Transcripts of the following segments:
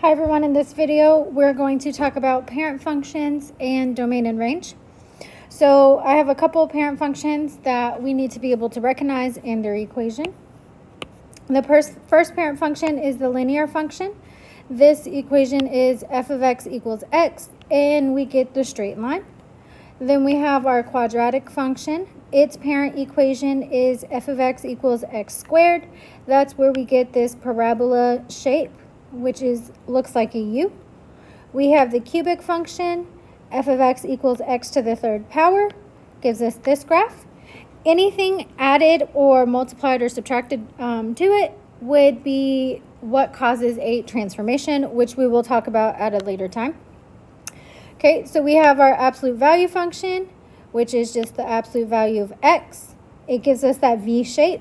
Hi everyone, in this video we're going to talk about parent functions and domain and range. So I have a couple of parent functions that we need to be able to recognize in their equation. The first parent function is the linear function. This equation is f of x equals x, and we get the straight line. Then we have our quadratic function. Its parent equation is f of x equals x squared. That's where we get this parabola shape, which looks like a U. We have the cubic function, f of x equals x to the third power, gives us this graph. Anything added or multiplied or subtracted to it would be what causes a transformation, which we will talk about at a later time. Okay, so we have our absolute value function, which is just the absolute value of x. It gives us that V shape.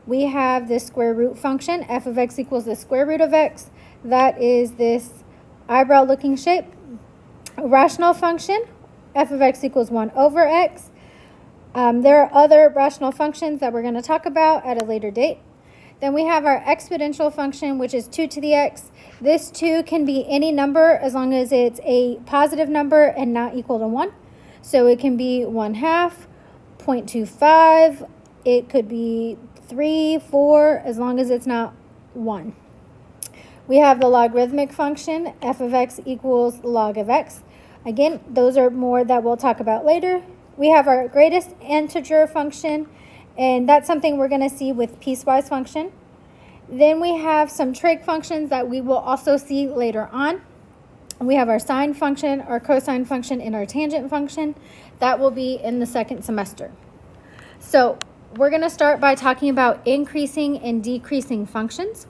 We have this square root function, f of x equals the square root of x. That is this eyebrow looking shape. A rational function, f of x equals 1 over x. There are other rational functions that we're going to talk about at a later date. Then we have our exponential function, which is 2 to the x. This 2 can be any number as long as it's a positive number and not equal to 1. So it can be 1/2, 0.25, it could be 3, 4, as long as it's not 1. We have the logarithmic function, f of x equals log of x. Again, those are more that we'll talk about later. We have our greatest integer function, and that's something we're going to see with piecewise function. Then we have some trig functions that we will also see later on. We have our sine function, our cosine function, and our tangent function. That will be in the second semester. So we're going to start by talking about increasing and decreasing functions.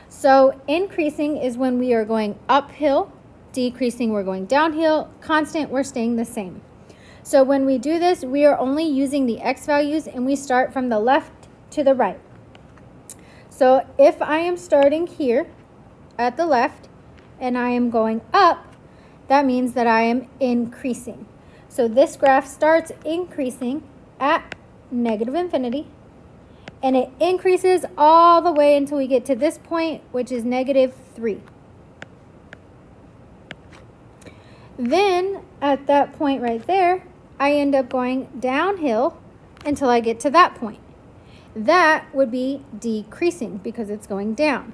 So increasing is when we are going uphill, decreasing we're going downhill, constant we're staying the same. So when we do this, we are only using the x values and we start from the left to the right. So if I am starting here at the left and I am going up, that means that I am increasing. So this graph starts increasing at negative infinity, and it increases all the way until we get to this point, which is -3. Then at that point right there, I end up going downhill until I get to that point. That would be decreasing because it's going down.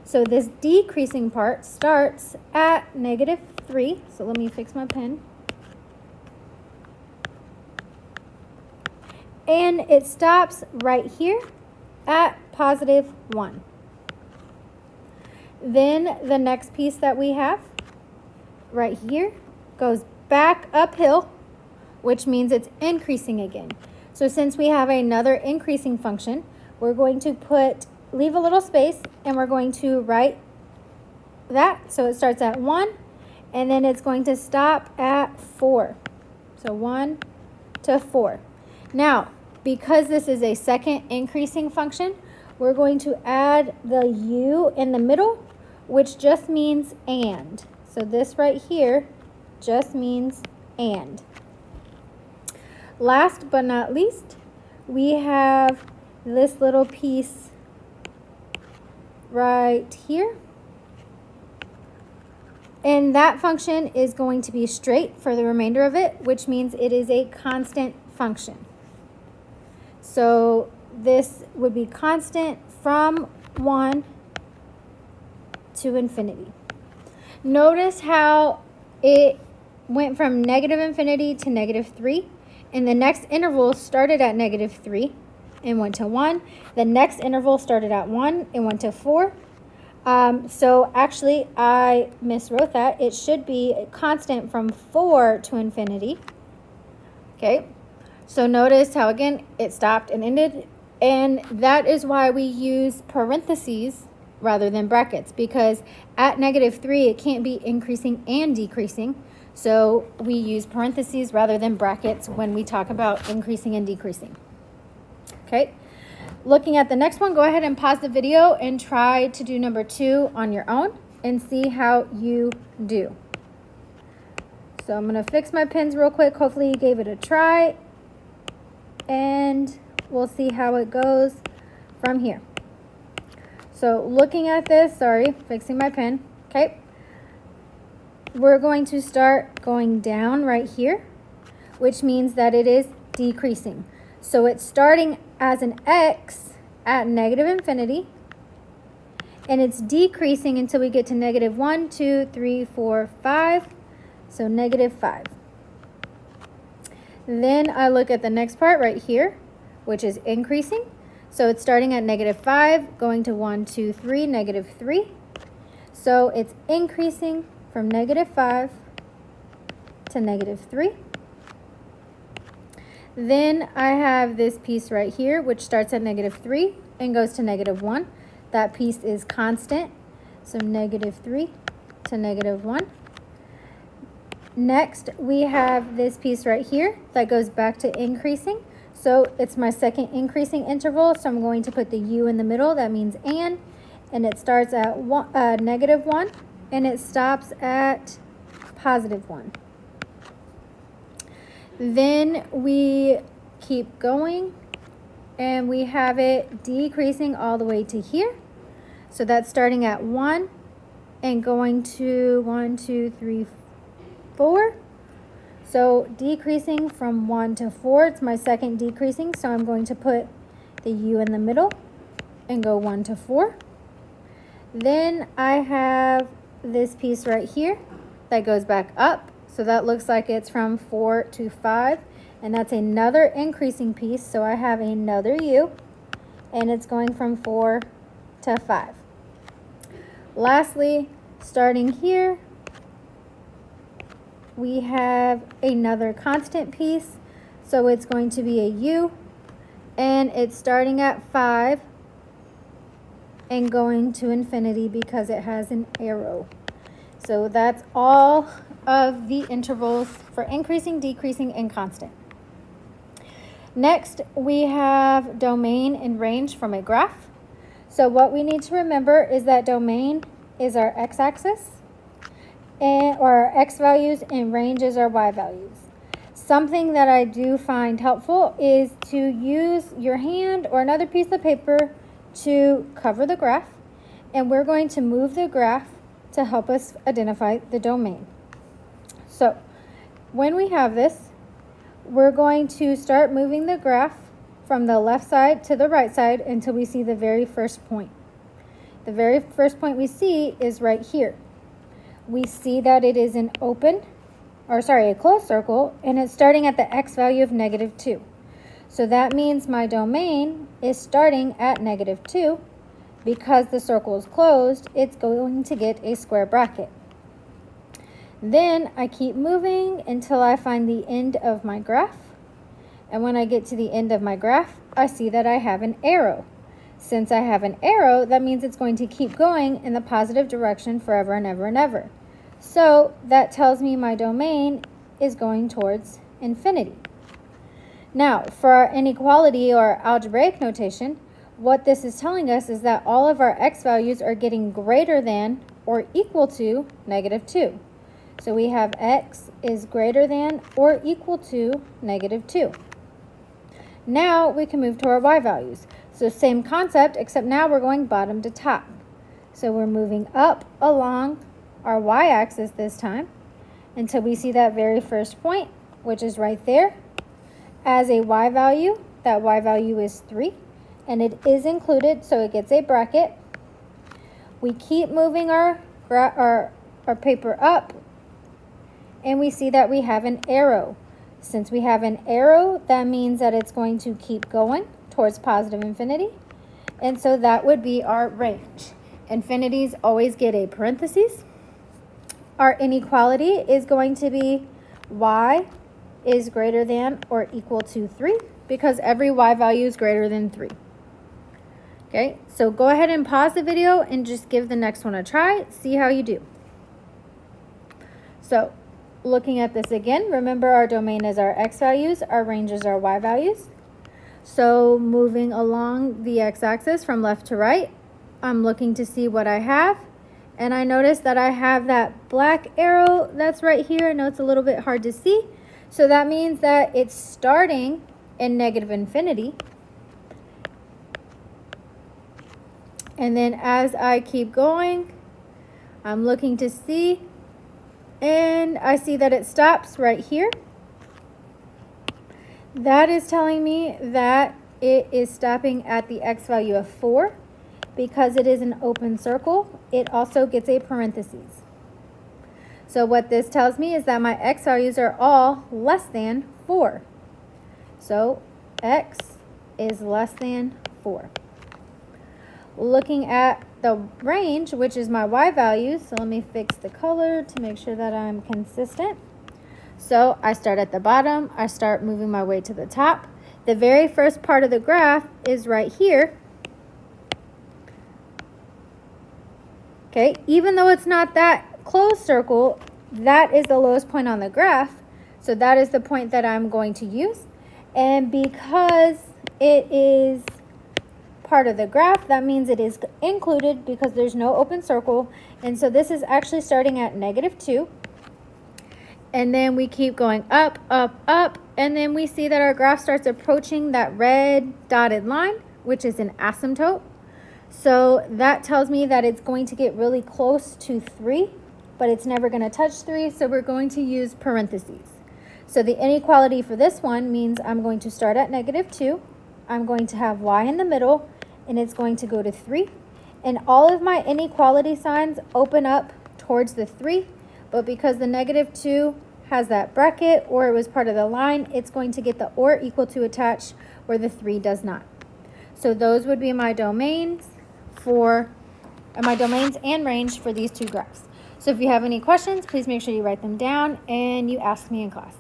So this decreasing part starts at -3. So let me fix my pen. And it stops right here at +1. Then the next piece that we have right here goes back uphill, which means it's increasing again. So since we have another increasing function, we're going to leave a little space and we're going to write that. So it starts at 1 and then it's going to stop at 4. So 1 to 4. Now, because this is a second increasing function, we're going to add the u in the middle, which just means and. So this right here just means and. Last but not least, we have this little piece right here. And that function is going to be straight for the remainder of it, which means it is a constant function. So this would be constant from 1 to infinity. Notice how it went from negative infinity to -3. And the next interval started at -3 and went to 1. The next interval started at 1 and went to 4. So actually, I miswrote that. It should be a constant from 4 to infinity. Okay. So notice how, again, it stopped and ended. And that is why we use parentheses rather than brackets, because at -3, it can't be increasing and decreasing. So we use parentheses rather than brackets when we talk about increasing and decreasing. Okay. Looking at the next one, go ahead and pause the video and try to do number 2 on your own and see how you do. So I'm going to fix my pens real quick. Hopefully you gave it a try. And we'll see how it goes from here. So looking at this, fixing my pen. Okay, we're going to start going down right here, which means that it is decreasing. So it's starting as an x at negative infinity, and it's decreasing until we get to negative 1, 2, 3, 4, 5. So negative 5. Then I look at the next part right here, which is increasing. So it's starting at negative 5, going to 1, 2, 3, negative 3. So it's increasing from negative 5 to negative 3. Then I have this piece right here, which starts at negative 3 and goes to negative 1. That piece is constant. So negative 3 to negative 1. Next, we have this piece right here that goes back to increasing. So it's my second increasing interval. So I'm going to put the u in the middle. That means and it starts at negative 1 and it stops at positive 1. Then we keep going and we have it decreasing all the way to here. So that's starting at 1 and going to 1, 2, 3, 4. So decreasing from 1 to 4, it's my second decreasing. So I'm going to put the u in the middle and go 1 to 4. Then I have this piece right here that goes back up. So that looks like it's from 4 to 5. And that's another increasing piece. So I have another u. And it's going from 4 to 5. Lastly, starting here, we have another constant piece. So it's going to be a u. And it's starting at 5 and going to infinity because it has an arrow. So that's all of the intervals for increasing, decreasing, and constant. Next, we have domain and range from a graph. So what we need to remember is that domain is our x-axis, or our x values, and range is our y values. Something that I do find helpful is to use your hand or another piece of paper to cover the graph, and we're going to move the graph to help us identify the domain. So when we have this, we're going to start moving the graph from the left side to the right side until we see the very first point. The very first point we see is right here. We see that it is a closed circle, and it's starting at the x value of negative 2. So that means my domain is starting at negative 2. Because the circle is closed, it's going to get a square bracket. Then I keep moving until I find the end of my graph. And when I get to the end of my graph, I see that I have an arrow. Since I have an arrow, that means it's going to keep going in the positive direction forever and ever and ever. So that tells me my domain is going towards infinity. Now, for our inequality or algebraic notation, what this is telling us is that all of our x values are getting greater than or equal to negative 2. So we have x is greater than or equal to negative 2. Now we can move to our y values. So same concept, except now we're going bottom to top. So we're moving up along our y-axis this time until we see that very first point, which is right there. As a y value, that y value is 3, and it is included, so it gets a bracket. We keep moving our paper up, and we see that we have an arrow. Since we have an arrow, that means that it's going to keep going towards positive infinity, and so that would be our range. Infinities always get a parentheses. Our inequality is going to be y is greater than or equal to 3 because every y value is greater than 3. Okay, so go ahead and pause the video and just give the next one a try. See how you do. So looking at this again, remember our domain is our x values, our range is our y values. So moving along the x-axis from left to right, I'm looking to see what I have. And I notice that I have that black arrow that's right here. I know it's a little bit hard to see. So that means that it's starting in negative infinity. And then as I keep going, I'm looking to see, and I see that it stops right here. That is telling me that it is stopping at the x value of 4. Because it is an open circle, it also gets a parentheses. So what this tells me is that my x values are all less than 4. So x is less than 4. Looking at the range, which is my y values, so let me fix the color to make sure that I'm consistent. So I start at the bottom, I start moving my way to the top. The very first part of the graph is right here. Okay, even though it's not that closed circle, that is the lowest point on the graph. So that is the point that I'm going to use. And because it is part of the graph, that means it is included because there's no open circle. And so this is actually starting at -2. And then we keep going up, up, up. And then we see that our graph starts approaching that red dotted line, which is an asymptote. So that tells me that it's going to get really close to 3, but it's never going to touch 3, so we're going to use parentheses. So the inequality for this one means I'm going to start at -2, I'm going to have y in the middle, and it's going to go to 3. And all of my inequality signs open up towards the 3, but because the -2 has that bracket, or it was part of the line, it's going to get the or equal to attached, where the 3 does not. So those would be my domains and range for these two graphs. So if you have any questions, please make sure you write them down and you ask me in class.